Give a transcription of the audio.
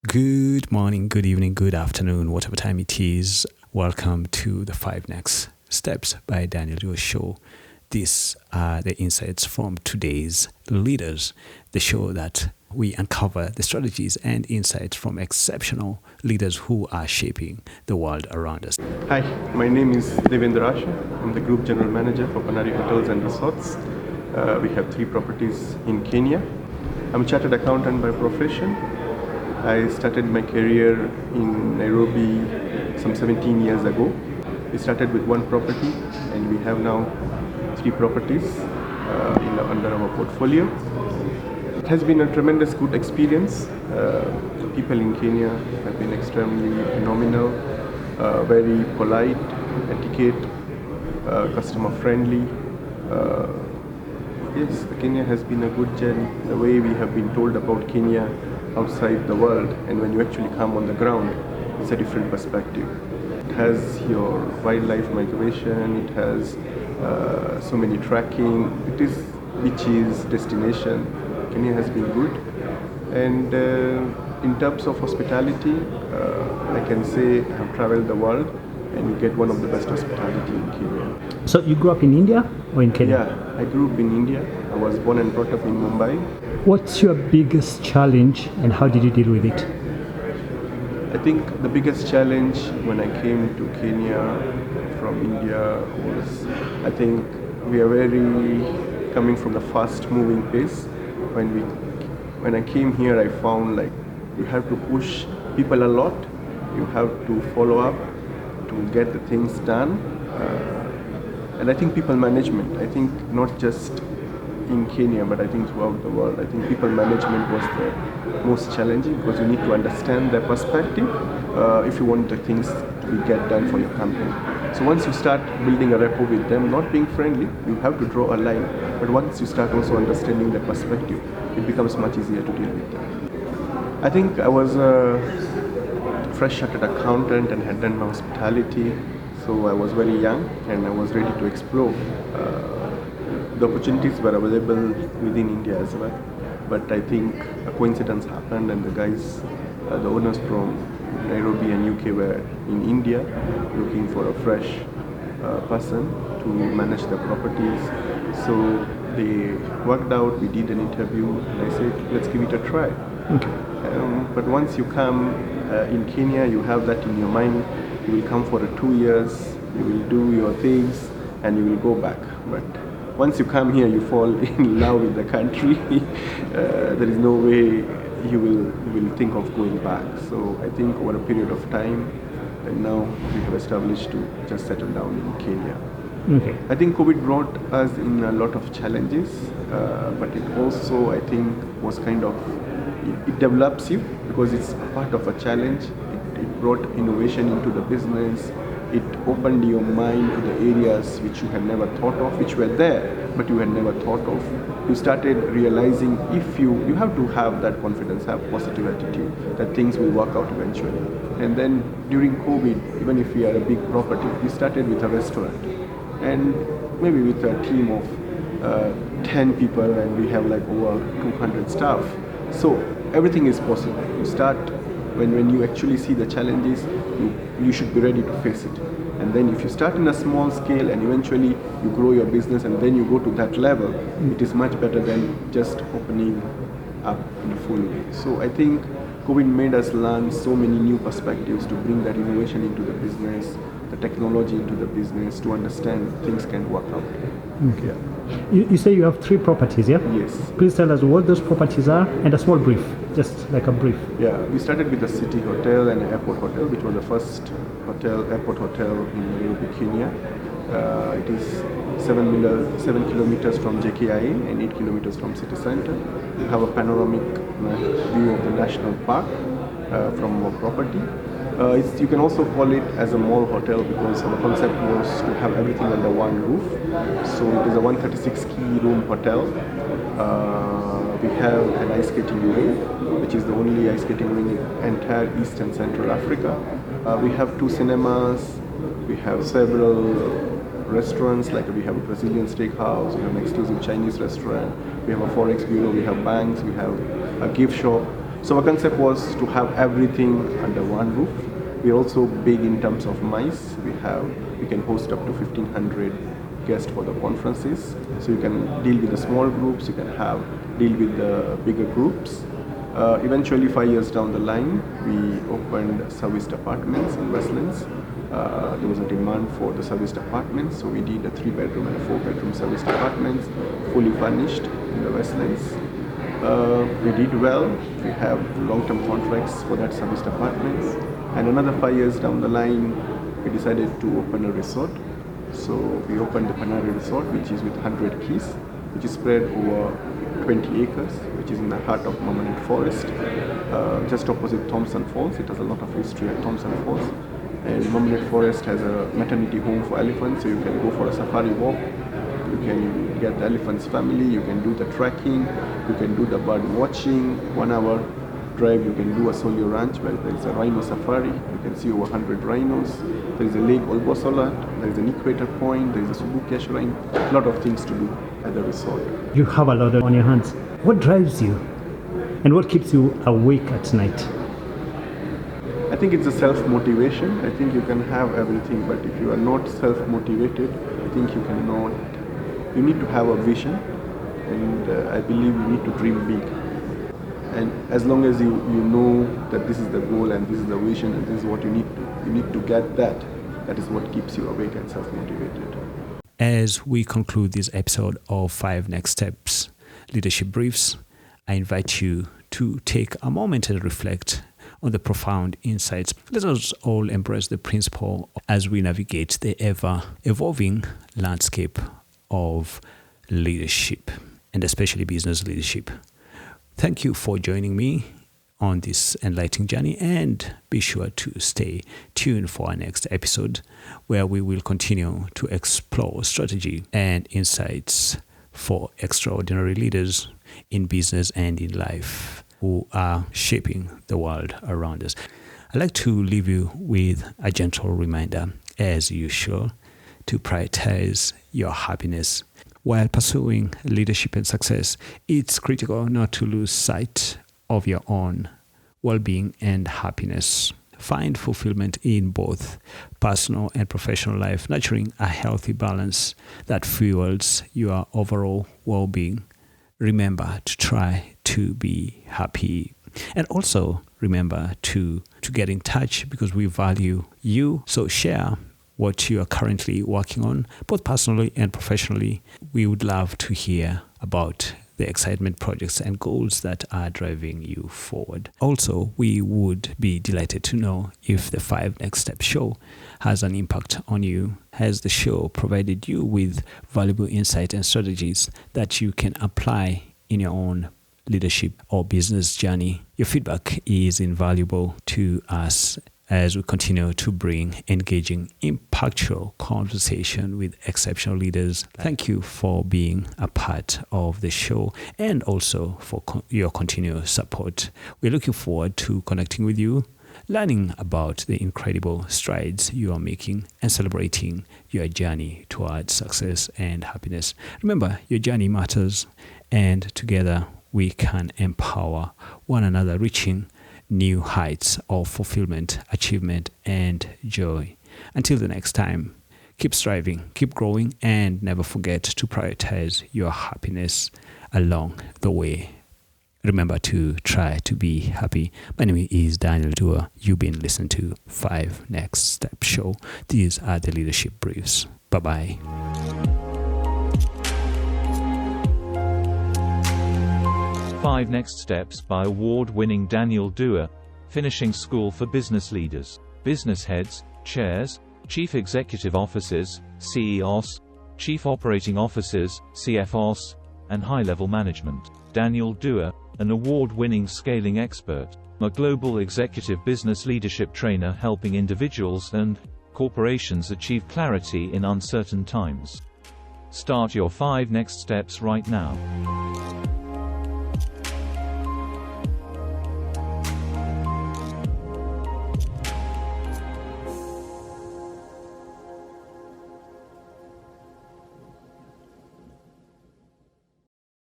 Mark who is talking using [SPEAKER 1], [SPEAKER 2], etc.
[SPEAKER 1] Good morning, good evening, good afternoon, whatever time it is. Welcome to the 5 Next Steps by Daniel Duwa show. These are the insights from today's leaders, the show that we uncover the strategies and insights from exceptional leaders who are shaping the world around us.
[SPEAKER 2] Hi, my name is Devendra Asher. I'm the Group General Manager for Panari Hotels and Resorts. We have 3 properties in Kenya. I'm a chartered accountant by profession. I started my career in Nairobi some 17 years ago. We started with 1 property and we have now 3 properties under our portfolio. It has been a tremendous good experience. The people in Kenya have been extremely phenomenal, very polite, etiquette, customer friendly. Yes, Kenya has been a good journey. The way we have been told about Kenya outside the world, and when you actually come on the ground, it's a different perspective. It has your wildlife migration, it has so many tracking, it is beaches, destination. Kenya has been good. And in terms of hospitality, I can say I have traveled the world and you get one of the best hospitality in Kenya.
[SPEAKER 1] So you grew up in India or in Kenya?
[SPEAKER 2] Yeah, I grew up in India. I was born and brought up in Mumbai.
[SPEAKER 1] What's your biggest challenge and how did you deal with it?
[SPEAKER 2] I think the biggest challenge when I came to Kenya from India was, I think we are very coming from the fast moving pace. When I came here, I found like you have to push people a lot. You have to follow up to get the things done. And I think people management, I think not just in Kenya, but I think throughout the world, I think people management was the most challenging because you need to understand their perspective if you want the things to get done for your company. So once you start building a rapport with them, not being friendly, you have to draw a line. But once you start also understanding their perspective, it becomes much easier to deal with them. I think I was a fresh chartered accountant and had done my hospitality. So I was very young and I was ready to explore. The opportunities were available within India as well. But I think a coincidence happened and the guys, the owners from Nairobi and UK were in India looking for a fresh person to manage the properties. So they worked out, we did an interview and I said, let's give it a try.
[SPEAKER 1] Okay.
[SPEAKER 2] But once you come in Kenya, you have that in your mind. You will come for 2 years, you will do your things, and you will go back. But once you come here, you fall in love with the country. There is no way you will think of going back. So I think over a period of time, and now we have established to just settle down in Kenya.
[SPEAKER 1] Okay.
[SPEAKER 2] I think COVID brought us in a lot of challenges, but it also, I think, was kind of, it develops you because it's part of a challenge. It brought innovation into the business. It opened your mind to the areas which you had never thought of, which were there, but you had never thought of. You started realizing if you have to have that confidence, have positive attitude, that things will work out eventually. And then during COVID, even if we are a big property, we started with a restaurant. And maybe with a team of 10 people and we have like over 200 staff. So everything is possible. You start when you actually see the challenges, you should be ready to face it. And then if you start in a small scale and eventually you grow your business and then you go to that level, it is much better than just opening up in a full way. So I think COVID made us learn so many new perspectives to bring that innovation into the business, the technology into the business, to understand things can work out.
[SPEAKER 1] Okay. Yeah. You say you have 3 properties, yeah?
[SPEAKER 2] Yes.
[SPEAKER 1] Please tell us what those properties are and a small brief, just like a brief.
[SPEAKER 2] Yeah, we started with the City Hotel and Airport Hotel, which was the first airport hotel in Nairobi, Kenya. It is 7 kilometers from JKIA and 8 kilometers from city center. We have a panoramic view of the national park from our property. You can also call it as a mall hotel because our concept was to have everything under one roof. So it is a 136 key room hotel. We have an ice skating ring, which is the only ice skating ring in entire East and Central Africa. We have 2 cinemas. We have several restaurants, like we have a Brazilian steakhouse, we have an exclusive Chinese restaurant, we have a forex bureau, we have banks, we have a gift shop. So our concept was to have everything under one roof. We're also big in terms of mice. We can host up to 1,500 guests for the conferences. So you can deal with the small groups, you can deal with the bigger groups. Eventually, 5 years down the line, we opened serviced apartments in Westlands. There was a demand for the serviced apartments, so we did a 3-bedroom and a 4-bedroom serviced apartments, fully furnished in the Westlands. We did well. We have long-term contracts for that serviced apartments. And another 5 years down the line, we decided to open a resort. So we opened the Panari Resort, which is with 100 keys, which is spread over 20 acres, which is in the heart of Permanent Forest, just opposite Thompson Falls. It has a lot of history at Thompson Falls. And Permanent Forest has a maternity home for elephants, so you can go for a safari walk. You can get the elephant's family, you can do the trekking, you can do the bird watching, 1 hour drive. You can do a Solio Ranch where there is a rhino safari. You can see over 100 rhinos. There is a lake Olbosolat, there is an equator point, there is a Subukia shrine. A lot of things to do at the resort.
[SPEAKER 3] You have a lot on your hands. What drives you? And what keeps you awake at night?
[SPEAKER 2] I think it's a self-motivation. I think you can have everything, but if you are not self-motivated, I think you cannot. You need to have a vision, and I believe you need to dream big. And as long as you know that this is the goal and this is the vision and this is what you need to get that. That is what keeps you awake and self-motivated.
[SPEAKER 1] As we conclude this episode of 5 Next Steps Leadership Briefs, I invite you to take a moment and reflect on the profound insights. Let us all embrace the principle as we navigate the ever-evolving landscape of leadership, and especially business leadership. Thank you for joining me on this enlightening journey, and be sure to stay tuned for our next episode, where we will continue to explore strategy and insights for extraordinary leaders in business and in life who are shaping the world around us. I'd like to leave you with a gentle reminder, as usual, to prioritize your happiness. While pursuing leadership and success, it's critical not to lose sight of your own well-being and happiness. Find fulfillment in both personal and professional life, nurturing a healthy balance that fuels your overall well-being. Remember to try to be happy. And also remember to get in touch, because we value you. So share what you are currently working on, both personally and professionally. We would love to hear about the excitement, projects, and goals that are driving you forward. Also, we would be delighted to know if the 5 Next Steps show has an impact on you. Has the show provided you with valuable insight and strategies that you can apply in your own leadership or business journey? Your feedback is invaluable to us as we continue to bring engaging, impactful conversation with exceptional leaders. Thank you for being a part of the show, and also for your continued support. We're looking forward to connecting with you, learning about the incredible strides you are making, and celebrating your journey towards success and happiness. Remember, your journey matters, and together we can empower one another, reaching new heights of fulfillment, achievement, and joy. Until the next time, keep striving, keep growing, and never forget to prioritize your happiness along the way. Remember to try to be happy. My name is Daniel Duwa. You've been listening to 5 Next Steps Show. These are the leadership briefs. Bye-bye.
[SPEAKER 4] 5 Next Steps by award-winning Daniel Duwa, finishing school for business leaders, business heads, chairs, chief executive officers, CEOs, chief operating officers, CFOs, and high-level management. Daniel Duwa, an award-winning scaling expert, a global executive business leadership trainer helping individuals and corporations achieve clarity in uncertain times. Start your 5 Next Steps right now.